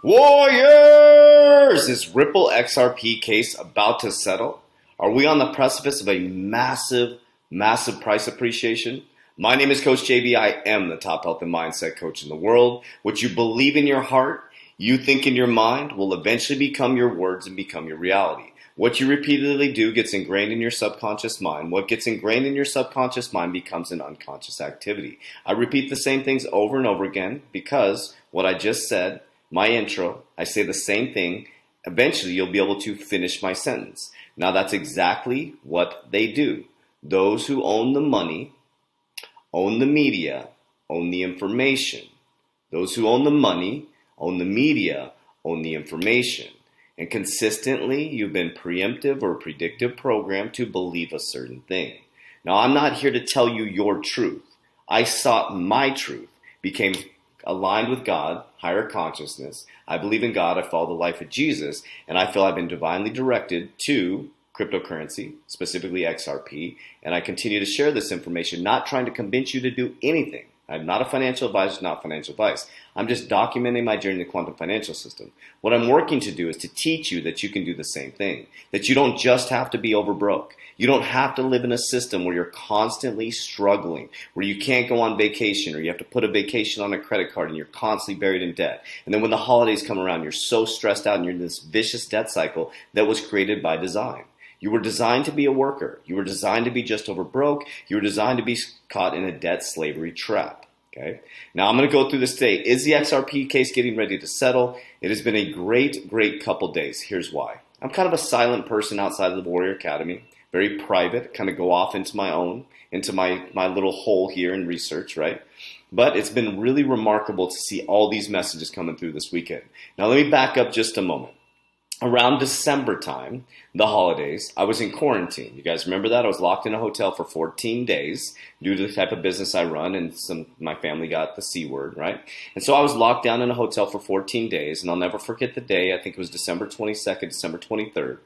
Warriors! Is Ripple XRP case about to settle? Are we on the precipice of a massive price appreciation? My name is Coach JB. I am the top health and mindset coach in the world. What you believe in your heart, you think in your mind, will eventually become your words and become your reality. What you repeatedly do gets ingrained in your subconscious mind. What gets ingrained in your subconscious mind becomes an unconscious activity. I repeat the same things over and over again because what I just said, my intro, I say the same thing. Eventually, you'll be able to finish my sentence. Now, that's exactly what they do. Those who own the money, own the media, own the information. Those who own the money, own the media, own the information. And consistently, you've been preemptive or predictive programmed to believe a certain thing. Now, I'm not here to tell you your truth. I sought my truth, became aligned with God, higher consciousness. I believe in God. I follow the life of Jesus. And I feel I've been divinely directed to cryptocurrency, specifically XRP. And I continue to share this information, not trying to convince you to do anything. I'm not a financial advisor, not financial advice. I'm just documenting my journey in the quantum financial system. What I'm working to do is to teach you that you can do the same thing, that you don't just have to be overbroke. You don't have to live in a system where you're constantly struggling, where you can't go on vacation or you have to put a vacation on a credit card and you're constantly buried in debt. And then when the holidays come around, you're so stressed out and you're in this vicious debt cycle that was created by design. You were designed to be a worker. You were designed to be just over broke. You were designed to be caught in a debt slavery trap. Okay. Now I'm going to go through this today. Is the XRP case getting ready to settle? It has been a great couple days. Here's why. I'm kind of a silent person outside of the Warrior Academy. Very private, kind of go off into my little hole here in research, right? But it's been really remarkable to see all these messages coming through this weekend. Now let me back up just a moment. Around December time, the holidays, I was in quarantine. You guys remember that? I was locked in a hotel for 14 days due to the type of business I run, and my family got the C word, right? And so I was locked down in a hotel for 14 days, and I'll never forget the day. I think it was December 22nd, December 23rd.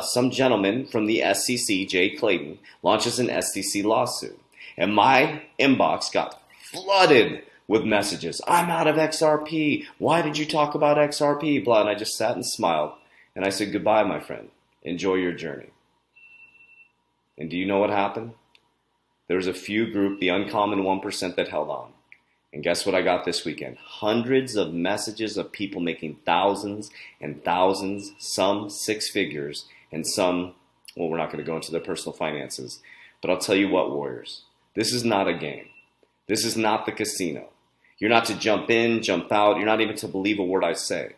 Some gentleman from the SEC, Jay Clayton, launches an SEC lawsuit. And my inbox got flooded with messages. I'm out of XRP. Why did you talk about XRP? Blah. And I just sat and smiled. And I said, goodbye, my friend. Enjoy your journey. And do you know what happened? There was a few group, the uncommon 1%, that held on. And guess what I got this weekend? Hundreds of messages of people making thousands and thousands, some six figures, and some, well, we're not going to go into their personal finances. But I'll tell you what, warriors, this is not a game. This is not the casino. You're not to jump in, jump out. You're not even to believe a word I say.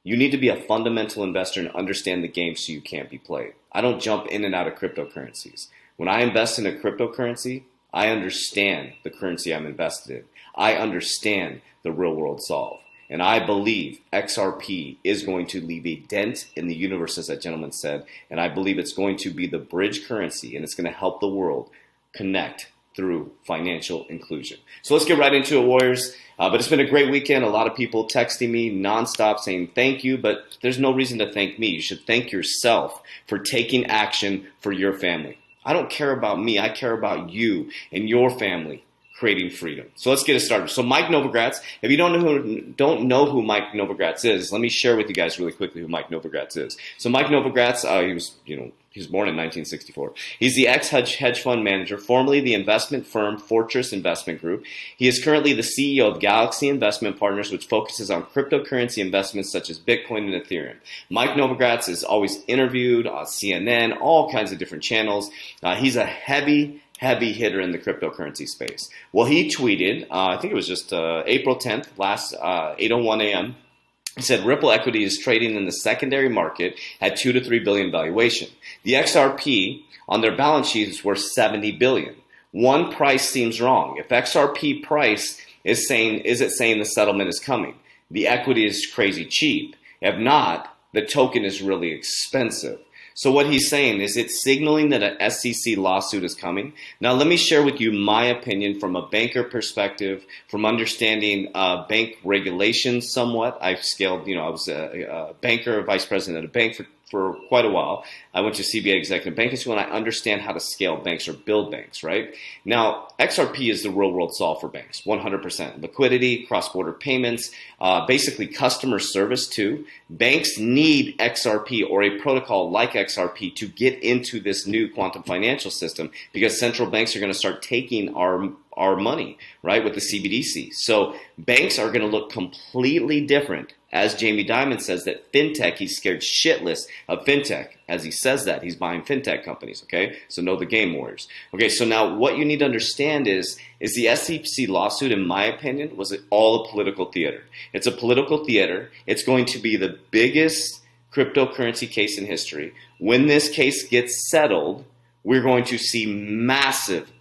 You need to be a fundamental investor and understand the game so you can't be played. I don't jump in and out of cryptocurrencies. When I invest in a cryptocurrency, I understand the currency I'm invested in. I understand the real world solve. And I believe XRP is going to leave a dent in the universe, as that gentleman said. And I believe it's going to be the bridge currency, and it's going to help the world connect through financial inclusion. So let's get right into it, warriors. But it's been a great weekend. A lot of people texting me nonstop saying thank you, but there's no reason to thank me. You should thank yourself for taking action for your family. I don't care about me. I care about you and your family creating freedom. So let's get it started. So Mike Novogratz, if you don't know who Mike Novogratz is, let me share with you guys really quickly who Mike Novogratz is. So Mike Novogratz, he was born in 1964. He's the ex-hedge fund manager, formerly the investment firm Fortress Investment Group. He is currently the CEO of Galaxy Investment Partners, which focuses on cryptocurrency investments such as Bitcoin and Ethereum. Mike Novogratz is always interviewed on CNN, all kinds of different channels. He's a heavy hitter in the cryptocurrency space. Well, he tweeted, I think it was just April 10th, last 8:01 a.m., he said Ripple equity is trading in the secondary market at 2 to 3 billion valuation. The XRP on their balance sheet is worth 70 billion. One price seems wrong. If XRP price is saying the settlement is coming? The equity is crazy cheap. If not, the token is really expensive. So what he's saying is it's signaling that an SEC lawsuit is coming. Now, let me share with you my opinion from a banker perspective, from understanding bank regulations somewhat. I've scaled, I was a banker, a vice president at a bank for quite a while. I went to CBA Executive Banking School, and I understand how to scale banks or build banks, right? Now, XRP is the real world solve for banks, 100%. Liquidity, cross-border payments, basically customer service too. Banks need XRP or a protocol like XRP to get into this new quantum financial system, because central banks are going to start taking our money, right, with the CBDC. So banks are going to look completely different. As Jamie Dimon says that fintech, he's scared shitless of fintech. As he says that, he's buying fintech companies, okay? So know the game, warriors. Okay, so now what you need to understand is the SEC lawsuit, in my opinion, was all a political theater. It's a political theater. It's going to be the biggest cryptocurrency case in history. When this case gets settled, we're going to see massive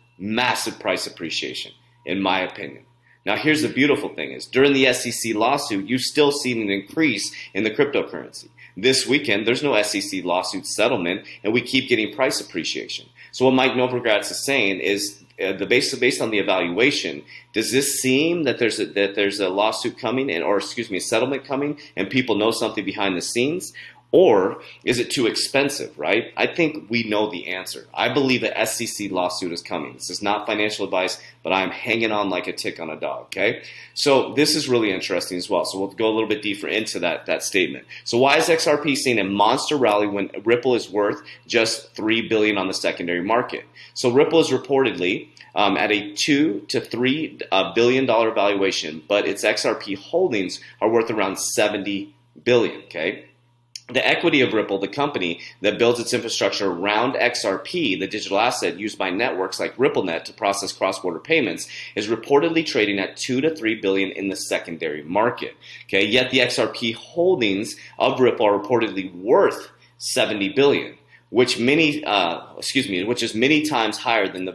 price appreciation, in my opinion. Now, here's the beautiful thing is during the SEC lawsuit, you've still seen an increase in the cryptocurrency. This weekend, there's no SEC lawsuit settlement, and we keep getting price appreciation. So what Mike Novogratz is saying is based on the evaluation, does this seem that there's a lawsuit coming, a settlement coming, and people know something behind the scenes? Or is it too expensive, right? I think we know the answer. I believe the SEC lawsuit is coming. This is not financial advice, but I'm hanging on like a tick on a dog, okay? So this is really interesting as well. So we'll go a little bit deeper into that statement. So why is XRP seeing a monster rally when Ripple is worth just $3 billion on the secondary market? So Ripple is reportedly at a $2 to $3 billion valuation, but its XRP holdings are worth around $70 billion, okay? The equity of Ripple, the company that builds its infrastructure around XRP, the digital asset used by networks like RippleNet to process cross-border payments, is reportedly trading at $2 to $3 billion in the secondary market. Okay, yet the XRP holdings of Ripple are reportedly worth $70 billion, which is many times higher than the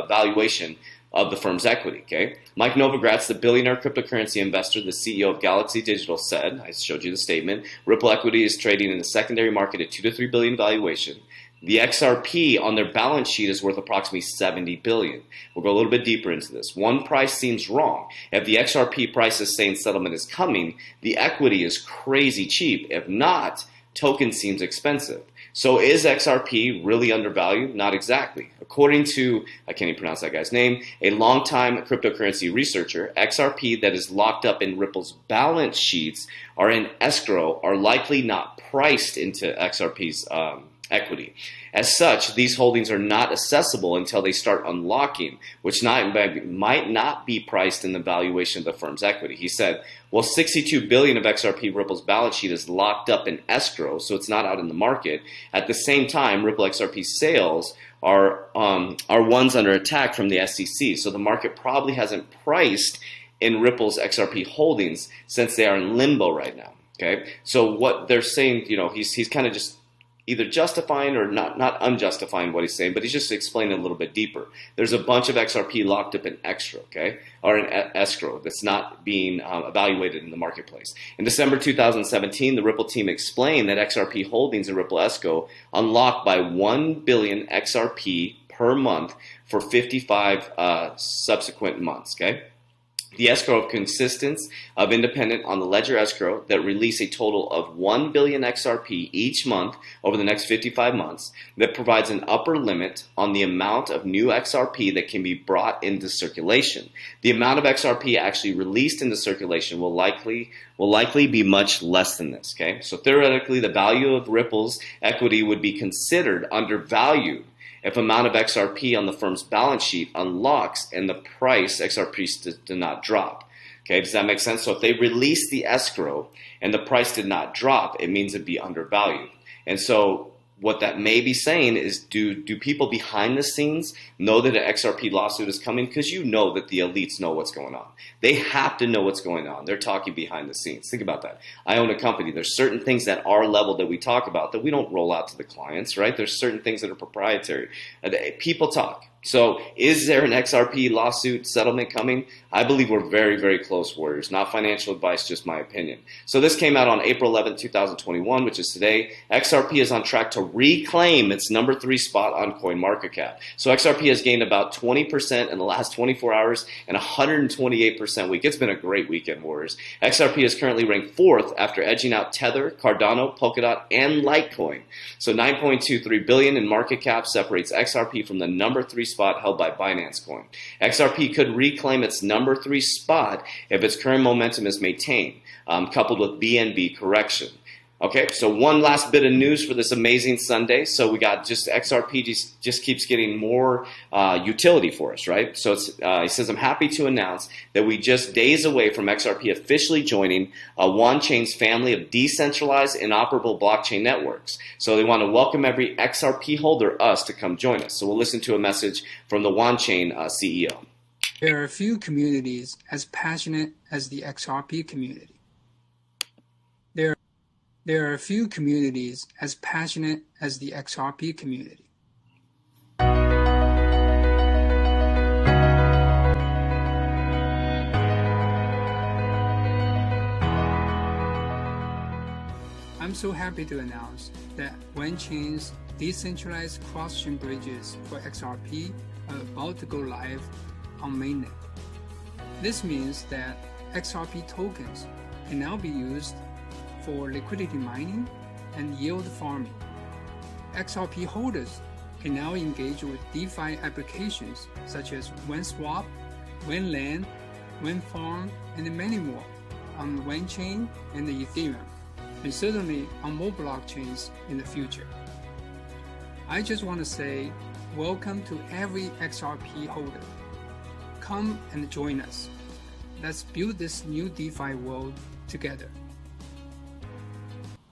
valuation of the firm's equity. Okay, Mike Novogratz, the billionaire cryptocurrency investor, the CEO of Galaxy Digital, said, I showed you the statement, Ripple equity is trading in the secondary market at $2 to $3 billion valuation. The XRP on their balance sheet is worth approximately $70 billion. We'll go a little bit deeper into this. One price seems wrong. If the XRP price is saying settlement is coming, the equity is crazy cheap. If not, token seems expensive. So is XRP really undervalued? Not exactly. According to, I can't even pronounce that guy's name, a longtime cryptocurrency researcher, XRP that is locked up in Ripple's balance sheets are in escrow are likely not priced into XRP's equity. As such, these holdings are not accessible until they start unlocking, which might not be priced in the valuation of the firm's equity. He said, well, $62 billion of XRP Ripple's balance sheet is locked up in escrow, so it's not out in the market. At the same time, Ripple XRP sales are ones under attack from the SEC, so the market probably hasn't priced in Ripple's XRP holdings since they are in limbo right now. Okay, so what they're saying, he's kind of just either justifying or not unjustifying what he's saying, but he's just explaining a little bit deeper. There's a bunch of XRP locked up in escrow, okay, or in escrow that's not being evaluated in the marketplace. In December 2017, the Ripple team explained that XRP holdings in Ripple escrow unlocked by 1 billion XRP per month for 55 subsequent months, okay? The escrow consists of independent on the ledger escrow that release a total of 1 billion XRP each month over the next 55 months that provides an upper limit on the amount of new XRP that can be brought into circulation. The amount of XRP actually released into circulation will likely be much less than this. Okay, so theoretically, the value of Ripple's equity would be considered undervalued if amount of XRP on the firm's balance sheet unlocks and the price XRP did not drop. Okay, does that make sense? So if they release the escrow and the price did not drop, it means it'd be undervalued. And so what that may be saying is, do people behind the scenes know that an XRP lawsuit is coming? Because you know that the elites know what's going on. They have to know what's going on. They're talking behind the scenes. Think about that. I own a company. There's certain things at our level that we talk about that we don't roll out to the clients, right? There's certain things that are proprietary. People talk. So is there an XRP lawsuit settlement coming? I believe we're very, very close, Warriors. Not financial advice, just my opinion. So this came out on April 11th, 2021, which is today. XRP is on track to reclaim its number 3 spot on CoinMarketCap. So XRP has gained about 20% in the last 24 hours and 128% week. It's been a great weekend, Warriors. XRP is currently ranked 4th after edging out Tether, Cardano, Polkadot, and Litecoin. So 9.23 billion in market cap separates XRP from the number 3 spot held by Binance Coin. XRP could reclaim its number 3 spot if its current momentum is maintained, coupled with BNB correction. Okay, so one last bit of news for this amazing Sunday. So we got just XRP just keeps getting more utility for us, right? So he says, I'm happy to announce that we just days away from XRP officially joining Wanchain's family of decentralized interoperable blockchain networks. So they want to welcome every XRP holder, us, to come join us. So we'll listen to a message from the Wanchain CEO. There are few communities as passionate as the XRP community. There are few communities as passionate as the XRP community. I'm so happy to announce that Wanchain's decentralized cross-chain bridges for XRP are about to go live on mainnet. This means that XRP tokens can now be used for liquidity mining and yield farming. XRP holders can now engage with DeFi applications such as WanSwap, WanLand, WanFarm, and many more on Wanchain and Ethereum, and certainly on more blockchains in the future. I just want to say welcome to every XRP holder. Come and join us. Let's build this new DeFi world together.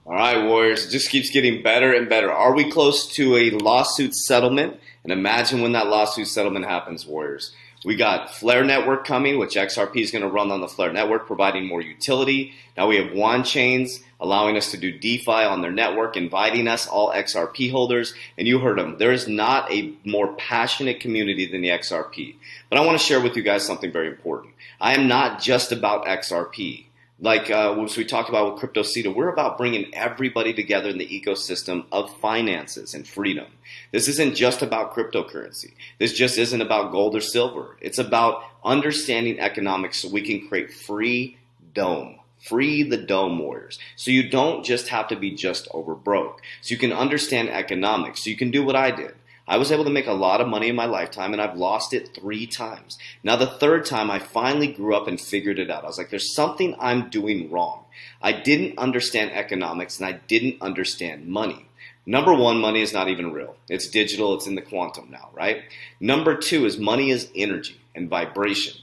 All right, Warriors, it just keeps getting better and better. Are we close to a lawsuit settlement? And imagine when that lawsuit settlement happens, Warriors. We got Flare Network coming, which XRP is going to run on the Flare Network, providing more utility. Now we have Wanchains allowing us to do DeFi on their network, inviting us, all XRP holders. And you heard them. There is not a more passionate community than the XRP. But I want to share with you guys something very important. I am not just about XRP. Like as we talked about with Crypto CETA, we're about bringing everybody together in the ecosystem of finances and freedom. This isn't just about cryptocurrency. This just isn't about gold or silver. It's about understanding economics so we can create free dome. Free the dome, Warriors. So you don't just have to be just over broke. So you can understand economics. So you can do what I did. I was able to make a lot of money in my lifetime, and I've lost it 3 times. Now, the 3rd time, I finally grew up and figured it out. I was like, there's something I'm doing wrong. I didn't understand economics, and I didn't understand money. Number 1, money is not even real. It's digital. It's in the quantum now, right? Number 2 is money is energy and vibration.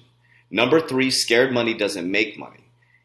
Number 3, scared money doesn't make money.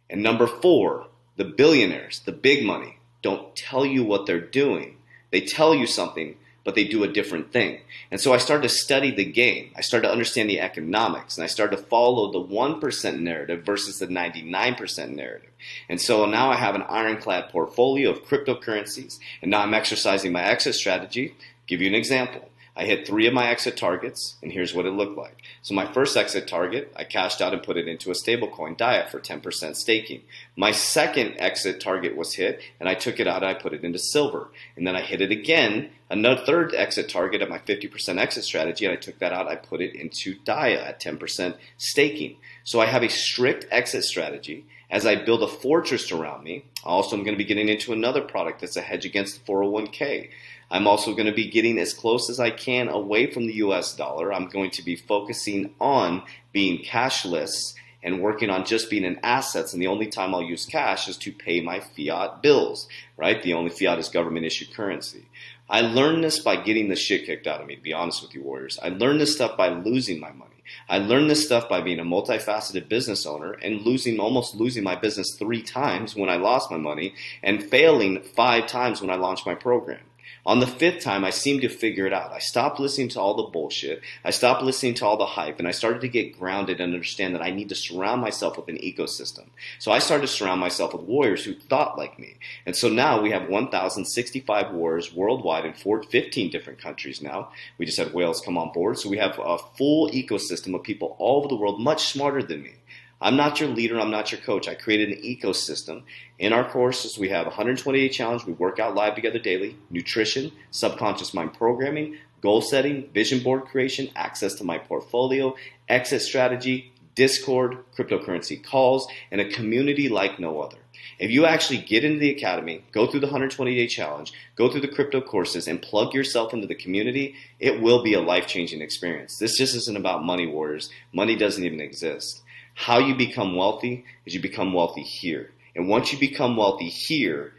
And number 4, the billionaires, the big money, don't tell you what they're doing. They tell you something, but they do a different thing. And so I started to study the game. I started to understand the economics, and I started to follow the 1% narrative versus the 99% narrative. And so now I have an ironclad portfolio of cryptocurrencies, and now I'm exercising my exit strategy. Give you an example. I hit 3 of my exit targets, and here's what it looked like. So my first exit target, I cashed out and put it into a stablecoin DIA for 10% staking. My second exit target was hit, and I took it out and I put it into silver. And then I hit it again, another third exit target at my 50% exit strategy, and I took that out, I put it into DIA at 10% staking. So I have a strict exit strategy. As I build a fortress around me, also I'm going to be getting into another product that's a hedge against the 401k. I'm also going to be getting as close as I can away from the US dollar. I'm going to be focusing on being cashless and working on just being in assets, and the only time I'll use cash is to pay my fiat bills, right? The only fiat is government issued currency. I learned this by getting the shit kicked out of me, to be honest with you, Warriors. I learned this stuff by losing my money. I learned this stuff by being a multifaceted business owner and almost losing my business 3 times when I lost my money and failing 5 times when I launched my program. On the 5th time, I seemed to figure it out. I stopped listening to all the bullshit. I stopped listening to all the hype, and I started to get grounded and understand that I need to surround myself with an ecosystem. So I started to surround myself with warriors who thought like me. And so now we have 1,065 warriors worldwide in 15 different countries now. We just had Wales come on board. So we have a full ecosystem of people all over the world much smarter than me. I'm not your leader. I'm not your coach. I created an ecosystem. In our courses, we have 128 challenge. We work out live together daily. Nutrition, subconscious mind programming, goal setting, vision board creation, access to my portfolio, exit strategy, Discord, cryptocurrency calls, and a community like no other. If you actually get into the academy, go through the 120-day challenge, go through the crypto courses, and plug yourself into the community, it will be a life-changing experience. This just isn't about money, warriors. Money doesn't even exist. How you become wealthy is you become wealthy here. And once you become wealthy here,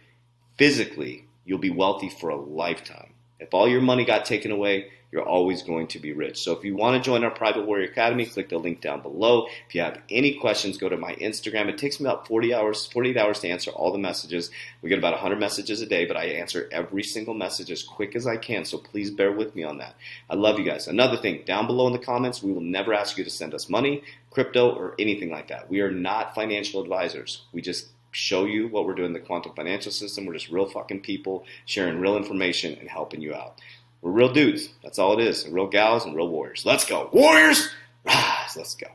physically, you'll be wealthy for a lifetime. If all your money got taken away, you're always going to be rich. So if you want to join our Private Warrior Academy, click the link down below. If you have any questions, go to my Instagram. It takes me about 48 hours to answer all the messages. We get about 100 messages a day, but I answer every single message as quick as I can. So please bear with me on that. I love you guys. Another thing, down below in the comments, we will never ask you to send us money, crypto, or anything like that. We are not financial advisors. We just show you what we're doing in the quantum financial system. We're just real fucking people sharing real information and helping you out. We're real dudes. That's all it is. Real gals and real warriors. Let's go. Warriors! Rise. Let's go.